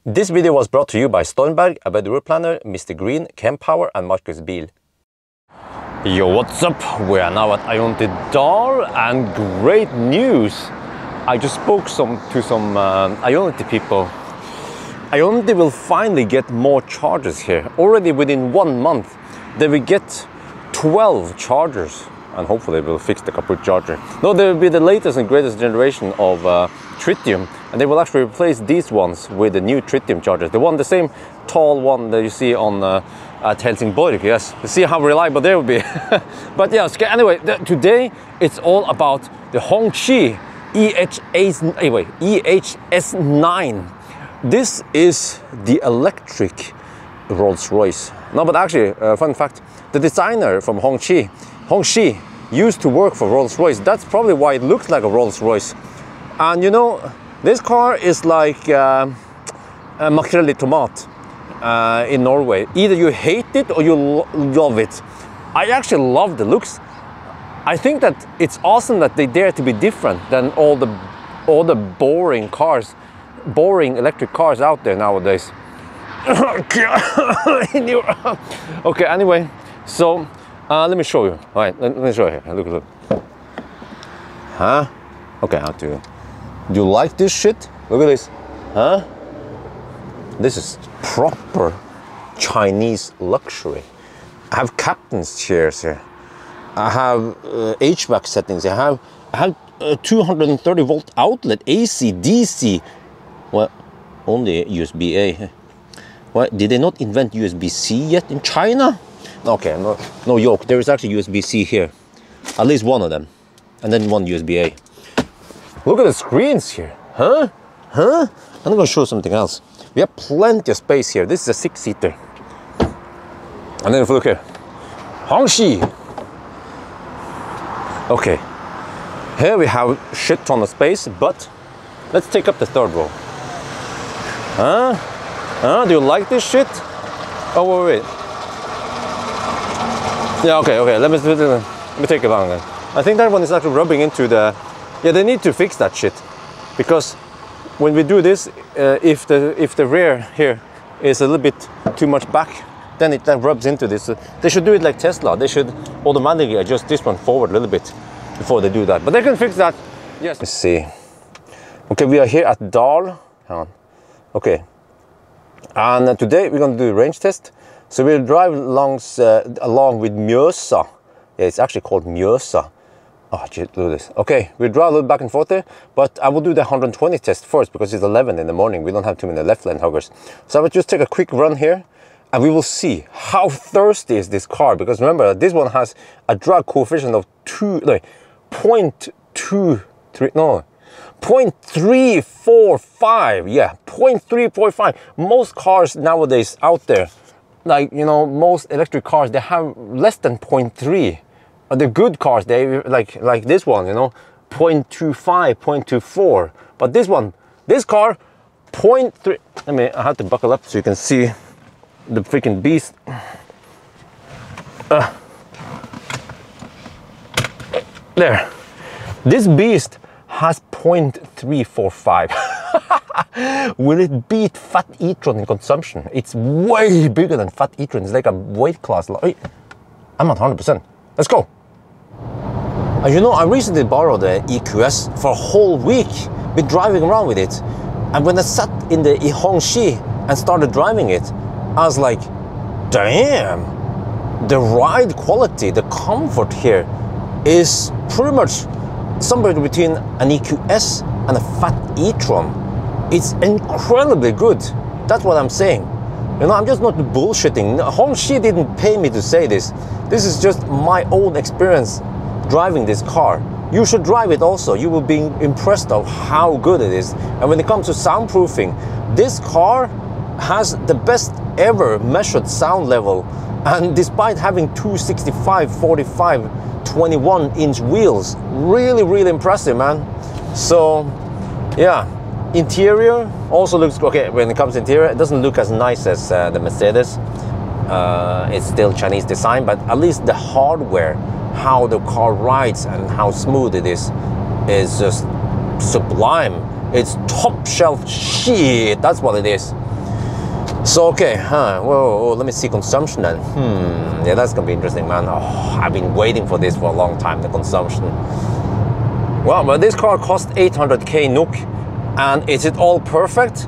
This video was brought to you by Stormberg, a better route planner, MisterGreen, Kempower and Marcus Bil. Yo, what's up? We are now at Ioniq and great news! I just spoke to some Ioniq people. Ioniq will finally get more chargers here. Already within 1 month, they will get 12 chargers. And hopefully we'll fix the kaput charger. No, they will be the latest and greatest generation of tritium, and they will actually replace these ones with the new tritium chargers. The same tall one that you see on at Helsingborg. Yes, you see how reliable they will be. But yeah, anyway, today it's all about the Hongqi E-HS9. This is the electric Rolls-Royce. No, but actually, fun fact: the designer from Hongqi used to work for Rolls-Royce. That's probably why it looks like a Rolls-Royce. And you know, this car is like a makrell i tomat in Norway. Either you hate it or you love it. I actually love the looks. I think that it's awesome that they dare to be different than all the boring cars, boring electric cars out there nowadays. Okay, anyway, so let me show you. All right, let me show you. Look. Huh? Okay, how to. Do you like this shit? Look at this. Huh? This is proper Chinese luxury. I have captain's chairs here. I have HVAC settings. I have 230 volt outlet, AC, DC. Well, only USB-A. What, did they not invent USB-C yet in China? Okay, no joke. There is actually USB-C here. At least one of them. And then one USB-A. Look at the screens here. Huh? I'm going to show something else. We have plenty of space here. This is a 6-seater. And then if you look here. Hongqi. Okay. Here we have shit ton of space, but let's take up the third row. Huh? Do you like this shit? Oh, wait. Yeah, okay, let me take it down then. I think that one is actually rubbing into the... Yeah, they need to fix that shit. Because when we do this, if the rear here is a little bit too much back, then it rubs into this. They should do it like Tesla. They should automatically adjust this one forward a little bit before they do that. But they can fix that. Yes. Let's see. Okay, we are here at Dal. Hang on. Okay. And today we're going to do a range test. So we'll drive along with Mjøsa. Yeah, it's actually called Mjøsa. Oh, gee, look at this. Okay, we'll drive a little back and forth there, but I will do the 120 test first because it's 11 in the morning. We don't have too many left lane huggers. So I will just take a quick run here and we will see how thirsty is this car. Because remember, this one has a drag coefficient of 0.345. Yeah, 0.345. Most cars nowadays out there, like, you know, most electric cars, they have less than 0.3. The good cars, they like this one, you know, 0.25, 0.24. But this car, 0.3. I have to buckle up so you can see the freaking beast. There. This beast has 0.345. Will it beat Fat e-tron in consumption? It's way bigger than Fat e-tron. It's like a weight class. I'm at 100%. Let's go. You know, I recently borrowed the EQS for a whole week. Been driving around with it. And when I sat in the Hongqi and started driving it, I was like, damn, the ride quality, the comfort here is pretty much somewhere between an EQS and a Fat e-tron. It's incredibly good. That's what I'm saying. You know, I'm just not bullshitting. Hongqi didn't pay me to say this. This is just my own experience driving this car. You should drive it also. You will be impressed of how good it is. And when it comes to soundproofing, this car has the best ever measured sound level. And despite having 265, 45, 21-inch wheels, really impressive, man. So, yeah. Interior also looks okay. When it comes to interior, it doesn't look as nice as the Mercedes. It's still Chinese design, but at least the hardware, how the car rides and how smooth it is just sublime. It's top shelf shit. That's what it is. So okay, whoa, let me see consumption then. Yeah, that's gonna be interesting, man. Oh, I've been waiting for this for a long time, the consumption. Well, but this car cost 800k NOK, and is it all perfect?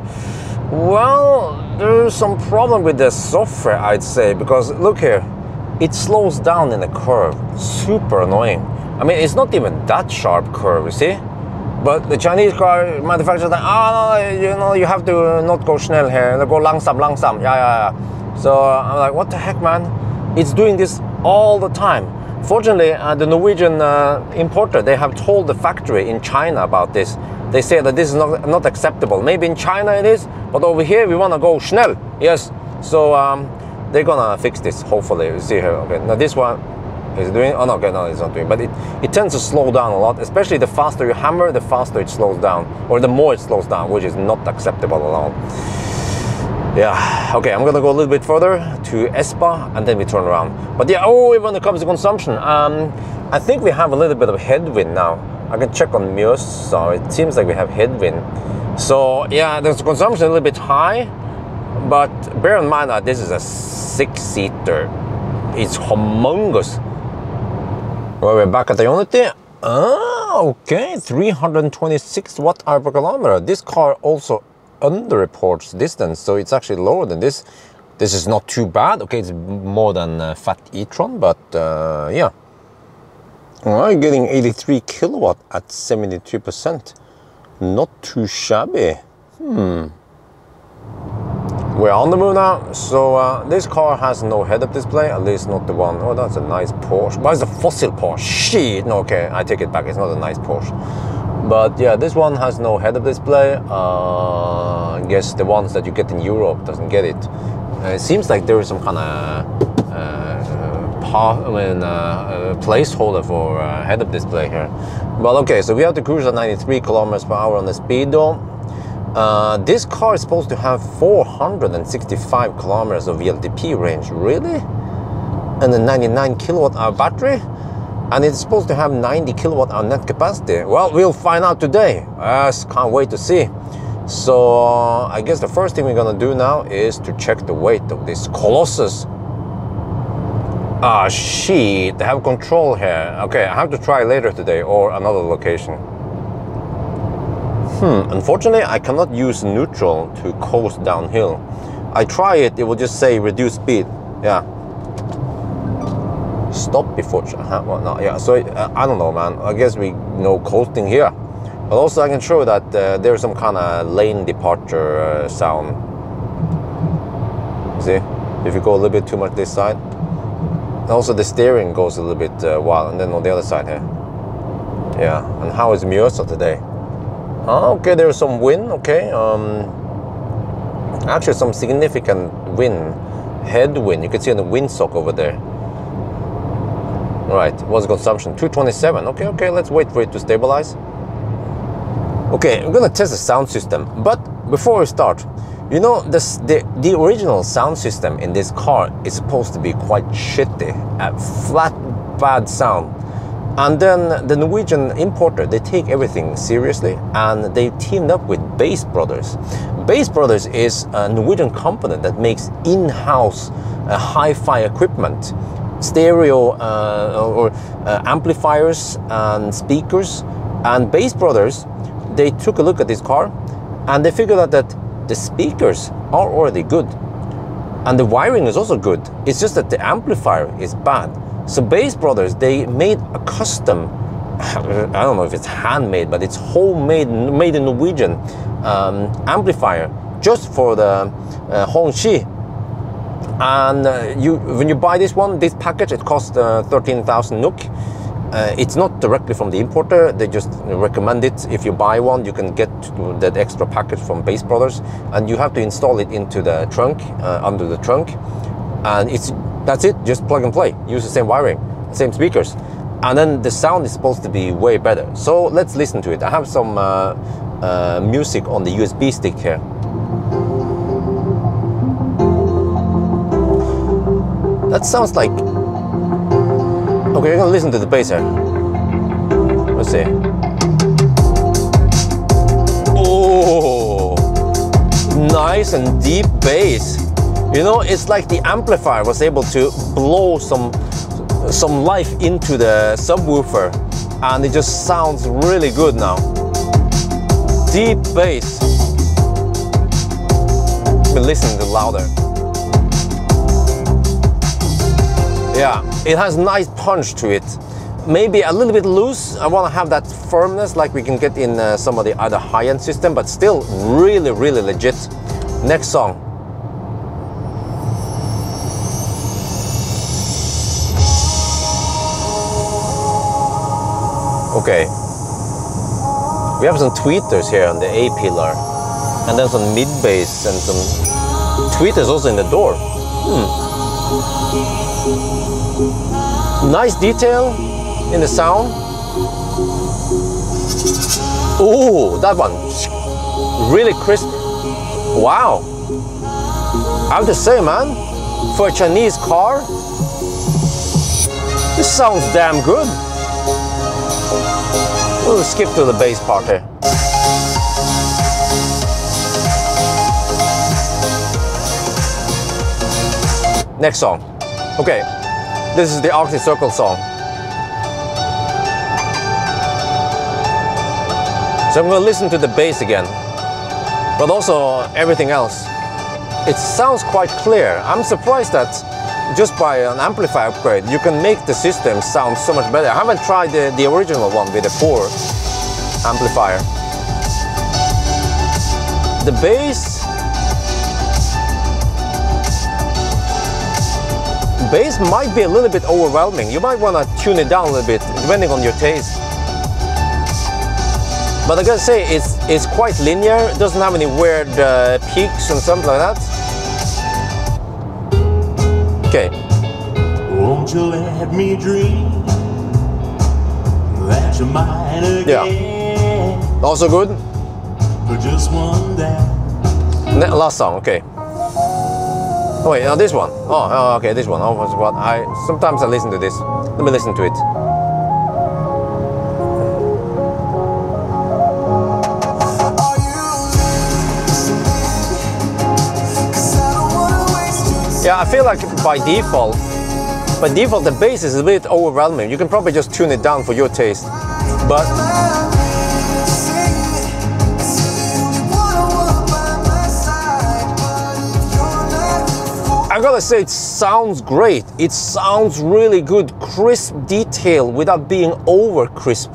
Well, there's some problem with the software, I'd say, because look here, it slows down in a curve. Super annoying. I mean, it's not even that sharp curve, you see? But the Chinese car manufacturers are like, oh, no, you know, you have to not go schnell here, go langsam, yeah. So I'm like, what the heck, man? It's doing this all the time. Fortunately, the Norwegian importer, they have told the factory in China about this. They say that this is not acceptable. Maybe in China it is, but over here we want to go schnell. Yes, so they're gonna fix this, hopefully. You see here, okay, now this one is doing, oh no, okay, no, it's not doing, but it tends to slow down a lot, especially the faster you hammer, the faster it slows down, or the more it slows down, which is not acceptable at all. Yeah, okay, I'm gonna go a little bit further to Espa, and then we turn around. But yeah, when it comes to consumption, I think we have a little bit of headwind now. I can check on Mjøs, so it seems like we have headwind. So yeah, there's consumption a little bit high, but bear in mind that this is a 6-seater. It's humongous. Well, we're back at the Ioniq. Okay, 326 watt-hour per kilometer. This car also underreports distance, so it's actually lower than this. This is not too bad. Okay, it's more than Fat e-tron, but yeah. Well, getting 83 kilowatt at 72%. Not too shabby. We're on the move now, so this car has no head-up display, at least not the one. Oh, that's a nice Porsche. But it's a fossil Porsche. Shit, no, okay, I take it back. It's not a nice Porsche. But yeah, this one has no head-up display. I guess the ones that you get in Europe doesn't get it. It seems like there is some kind of placeholder for head-up display here. But okay, so we have to cruise at 93 kilometers per hour on the speedo. This car is supposed to have 465 kilometers of VLTP range, really? And a 99 kilowatt hour battery? And it's supposed to have 90 kilowatt hour net capacity. Well, we'll find out today. Yes, can't wait to see. So I guess the first thing we're gonna do now is to check the weight of this Colossus. Ah, shit, they have control here. Okay, I have to try later today or another location. Unfortunately, I cannot use neutral to coast downhill. I try it, it will just say reduce speed. Yeah. Stop before, well, no, yeah, so I don't know, man. I guess we know coasting here. But also I can show that there's some kind of lane departure sound. See, if you go a little bit too much this side. Also the steering goes a little bit wild, and then on the other side here. Yeah, and how is Mjøsa today? Okay, there's some wind, okay. Actually some significant wind, headwind. You can see on the windsock over there. Right, what's the consumption? 227, okay, let's wait for it to stabilize. Okay, I'm gonna test the sound system, but before we start, you know, the original sound system in this car is supposed to be quite shitty, flat, bad sound. And then the Norwegian importer, they take everything seriously, and they teamed up with Bass Brothers. Bass Brothers is a Norwegian company that makes in-house hi-fi equipment, stereo or amplifiers and speakers. And Bass Brothers, they took a look at this car, and they figured out that the speakers are already good, and the wiring is also good. It's just that the amplifier is bad. So Bass Brothers, they made a custom, I don't know if it's handmade, but it's homemade, made in Norwegian amplifier just for the Hongqi. And when you buy this one, this package, it costs 13,000 NOK. It's not directly from the importer, they just recommend it. If you buy one, you can get that extra package from Bass Brothers, and you have to install it into the trunk, under the trunk. And that's it, just plug and play. Use the same wiring, same speakers. And then the sound is supposed to be way better. So let's listen to it. I have some music on the USB stick here. That sounds like... Okay, we're gonna listen to the bass here. Let's see. Oh, nice and deep bass. You know, it's like the amplifier was able to blow some life into the subwoofer, and it just sounds really good now. Deep bass. But listen to louder. Yeah, it has nice punch to it. Maybe a little bit loose. I want to have that firmness like we can get in some of the other high-end system, but still really, really legit. Next song. Okay. We have some tweeters here on the A pillar, and then some mid bass and some tweeters also in the door. Nice detail in the sound. Oh, that one, really crisp. Wow. I have to say, man, for a Chinese car, this sounds damn good. We'll skip to the bass part here. Next song. Okay, this is the Arctic Circle song. So I'm going to listen to the bass again, but also everything else. It sounds quite clear. I'm surprised that just by an amplifier upgrade, you can make the system sound so much better. I haven't tried the original one with a poor amplifier. The bass might be a little bit overwhelming. You might want to tune it down a little bit, depending on your taste. But I gotta say, it's quite linear. It doesn't have any weird peaks and something like that. Okay. Won't you let me dream that you're mine again? Yeah. Also good. For just one day. Last song, okay. Oh wait, this one. Oh, okay, this one. Sometimes I listen to this. Let me listen to it. Yeah, I feel like by default, the bass is a bit overwhelming. You can probably just tune it down for your taste. But I gotta say, it sounds great. It sounds really good, crisp detail without being over crisp.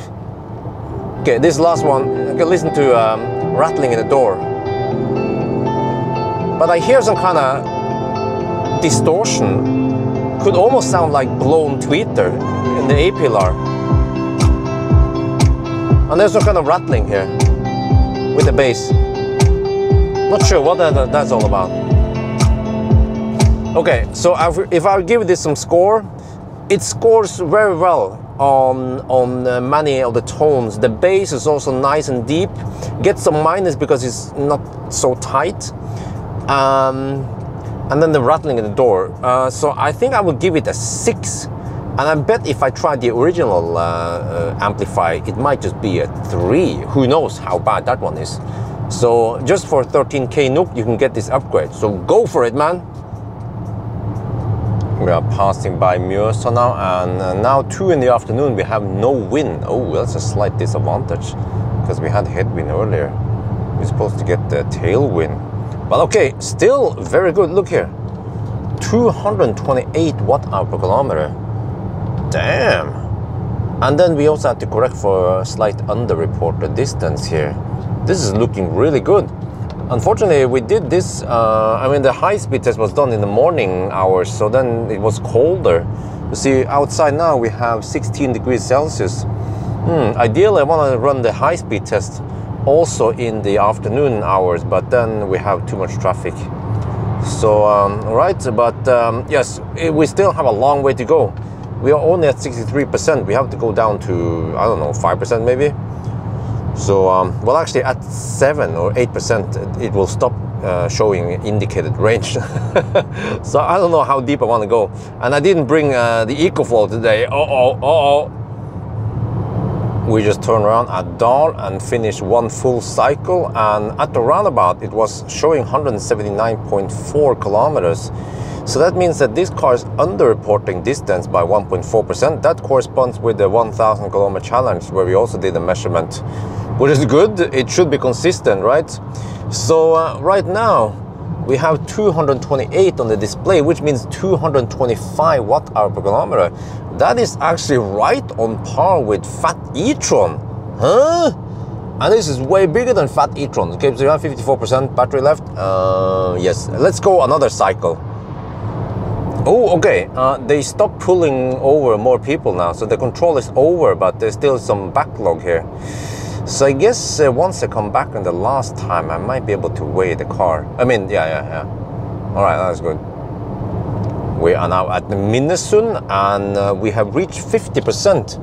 Okay, this last one, I can listen to rattling in the door. But I hear some kind of distortion. Could almost sound like blown tweeter in the A pillar. And there's some kind of rattling here with the bass. Not sure what that's all about. Okay, so if I give this some score, it scores very well on many of the tones. The bass is also nice and deep. Gets some minus because it's not so tight. And then the rattling in the door. So I think I would give it a 6. And I bet if I tried the original amplifier, it might just be a 3. Who knows how bad that one is. So just for 13k NOK, you can get this upgrade. So go for it, man. We are passing by Mjøsa now, and now 2 in the afternoon, we have no wind. Oh, that's a slight disadvantage, because we had headwind earlier. We're supposed to get the tailwind. But okay, still very good. Look here, 228 watt-hour per kilometer. Damn. And then we also have to correct for a slight underreported distance here. This is looking really good. Unfortunately, we did this, I mean, the high-speed test was done in the morning hours, so then it was colder. You see, outside now we have 16 degrees Celsius. Ideally, I want to run the high-speed test also in the afternoon hours, but then we have too much traffic. So, right, but yes, we still have a long way to go. We are only at 63%. We have to go down to, I don't know, 5% maybe. So, well, actually at 7 or 8%, it will stop showing indicated range. So I don't know how deep I want to go. And I didn't bring the EcoFlow today. We just turned around at Dahl and finished one full cycle, and at the roundabout it was showing 179.4 kilometers. So that means that this car is underreporting distance by 1.4%. That corresponds with the 1000 kilometer challenge, where we also did a measurement, which is good. It should be consistent, right? So right now we have 228 on the display, which means 225 watt-hour per kilometer. That is actually right on par with Fat e-tron, huh? And this is way bigger than Fat e-tron. Okay, so you have 54% battery left. Yes, let's go another cycle. Oh, okay, they stopped pulling over more people now, so the control is over, but there's still some backlog here. So I guess once I come back on the last time, I might be able to weigh the car. I mean, yeah. All right, that's good. We are now at the Minnesund, and we have reached 50%.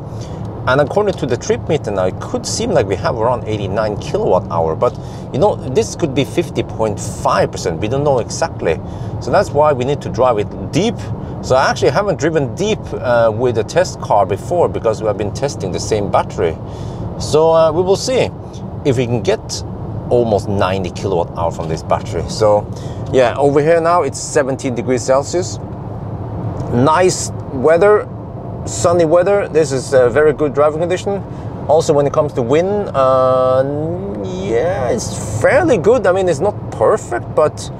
And according to the trip meter now, it could seem like we have around 89 kilowatt hour, but you know, this could be 50.5%. We don't know exactly. So that's why we need to drive it deep. So I actually haven't driven deep with a test car before, because we have been testing the same battery. So we will see if we can get almost 90 kilowatt hour from this battery. So yeah, over here now it's 17 degrees Celsius. Nice weather, sunny weather. This is a very good driving condition. Also when it comes to wind, yeah, it's fairly good. I mean, it's not perfect, but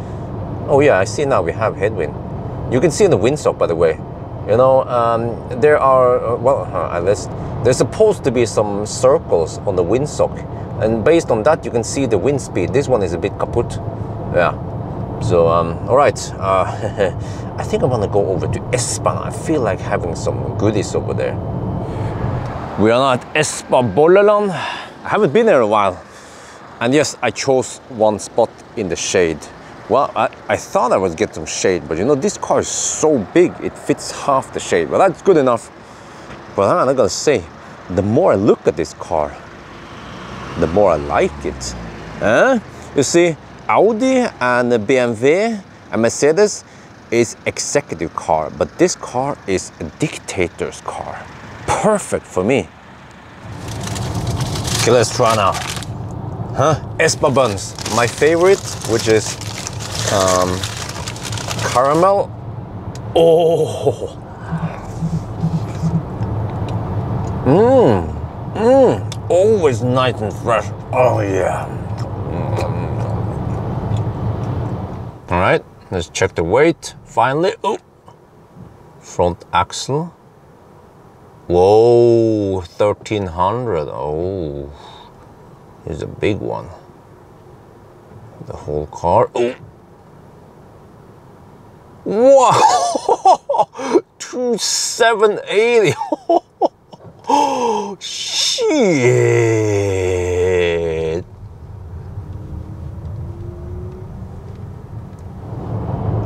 oh yeah, I see now we have headwind. You can see in the windsock, by the way. You know, there are, well, at least there's supposed to be some circles on the windsock, and based on that you can see the wind speed. This one is a bit kaput. Yeah. So all right, I think I want to go over to Espa. I feel like having some goodies over there. We are now at Espa Bolleland. I haven't been there in a while, and yes, I chose one spot in the shade. Well, I thought I would get some shade, but you know, this car is so big, it fits half the shade. Well, that's good enough. But I'm not gonna say, the more I look at this car, the more I like it. You see, Audi and BMW and Mercedes is executive car, but this car is a dictator's car. Perfect for me. Okay, let's try now. Espa buns, my favorite, which is caramel. Oh, always nice and fresh. Oh yeah. All right, let's check the weight finally. Oh, front axle. Whoa, 1300. Oh, here's a big one. The whole car. Oh. Wow, 2780. Oh, shit.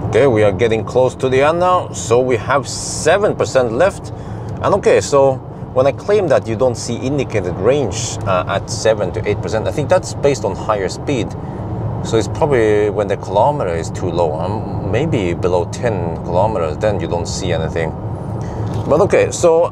Okay, we are getting close to the end now. So we have 7% left. And okay, so when I claim that you don't see indicated range at 7 to 8%, I think that's based on higher speed. So it's probably when the kilometer is too low, maybe below 10 kilometers, then you don't see anything. But okay, so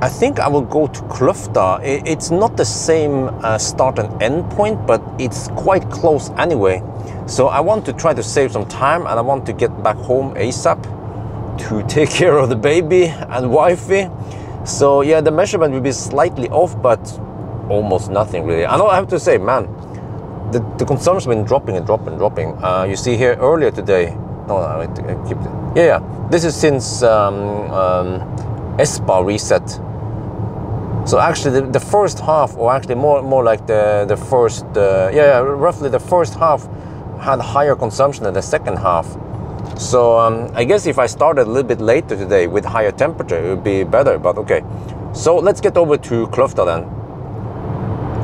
I think I will go to Kløfta. It's not the same start and end point, but it's quite close anyway. So I want to try to save some time, and I want to get back home ASAP to take care of the baby and wifey. So yeah, the measurement will be slightly off, but almost nothing really. I know, I have to say, man, the consumption has been dropping and dropping. You see here earlier today. No, I keep it. Yeah. This is since Espa reset. So actually, the first half, or actually more like the first, roughly the first half had higher consumption than the second half. So I guess if I started a little bit later today with higher temperature, it would be better. But okay. So let's get over to Kløfta then.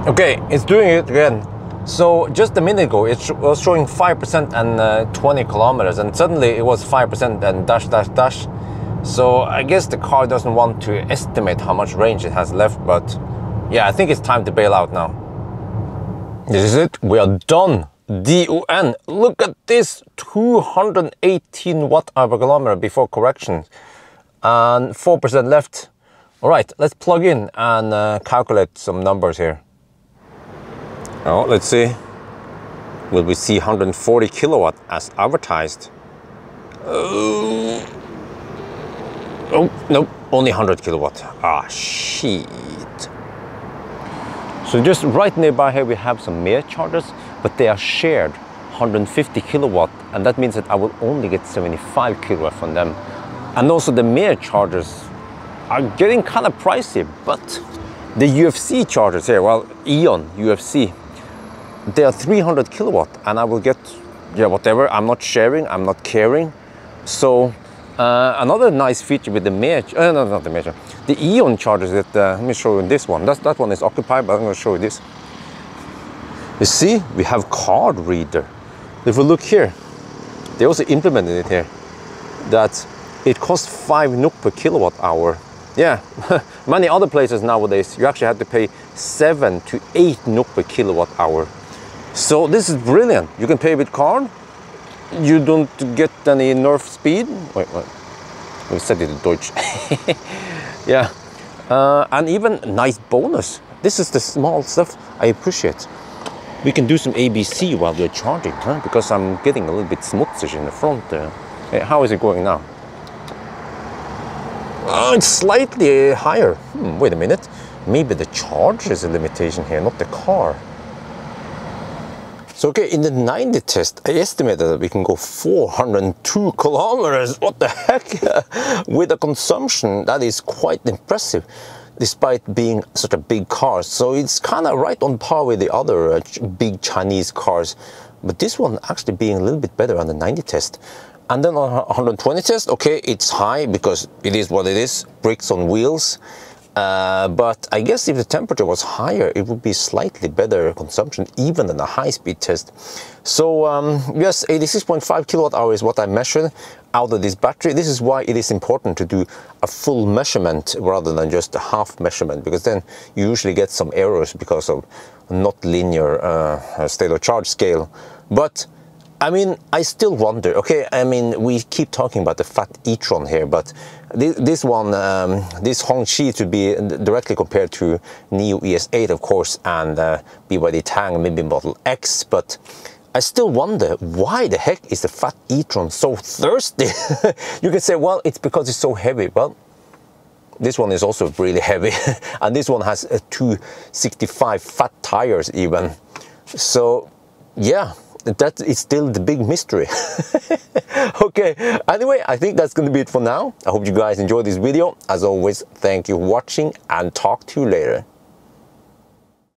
Okay, it's doing it again. So just a minute ago, it was showing 5% and 20 kilometers, and suddenly it was 5% and dash. So I guess the car doesn't want to estimate how much range it has left, but yeah, I think it's time to bail out now. This is it, we are done. DON, look at this, 218 watt-hour per kilometer before correction, and 4% left. All right, let's plug in and calculate some numbers here. Oh, let's see. Will we see 140 kilowatt as advertised? Oh, nope, only 100 kilowatt. Ah, shit. So just right nearby here we have some mere chargers, but they are shared 150 kilowatt, and that means that I will only get 75 kilowatt from them. And also the mere chargers are getting kind of pricey, but the UFC chargers here, well, Eon UFC, they are 300 kilowatt, and I will get, yeah, whatever. I'm not sharing, I'm not caring. So another nice feature with the not the Major, the Eon chargers that, let me show you this one. That one is occupied, but I'm going to show you this. You see, we have card reader. If we look here, they also implemented it here, that it costs 5 NOK per kilowatt hour. Yeah, many other places nowadays, you actually have to pay 7 to 8 NOK per kilowatt hour. So this is brilliant. You can pay with card. You don't get any nerf speed. Wait, we said it in Deutsch. Yeah, and even nice bonus. This is the small stuff I appreciate. We can do some ABC while we're charging, huh? Because I'm getting a little bit smutsig in the front there. Hey, how is it going now? Oh, it's slightly higher. Wait a minute. Maybe the charge is a limitation here, not the car. So okay, in the 90 test, I estimated that we can go 402 kilometers. What the heck? With a consumption that is quite impressive, despite being such a big car. So it's kind of right on par with the other big Chinese cars. But this one actually being a little bit better on the 90 test. And then on 120 test, okay, it's high because it is what it is, bricks on wheels. But I guess if the temperature was higher, it would be slightly better consumption, even than a high-speed test. So yes, 86.5 kilowatt hour is what I measured out of this battery. This is why it is important to do a full measurement rather than just a half measurement, because then you usually get some errors because of not linear state of charge scale. But I mean, I still wonder, okay, I mean, we keep talking about the fat e-tron here, but this one, this Hongqi to be directly compared to NIO ES8, of course, and BYD Tang, maybe Model X, but I still wonder, why the heck is the fat e-tron so thirsty? You can say, well, it's because it's so heavy. Well, this one is also really heavy, and this one has 265 fat tires even. So, yeah. That is still the big mystery. Okay, anyway, I think that's going to be it for now. I hope you guys enjoyed this video. As always, thank you for watching, and talk to you later.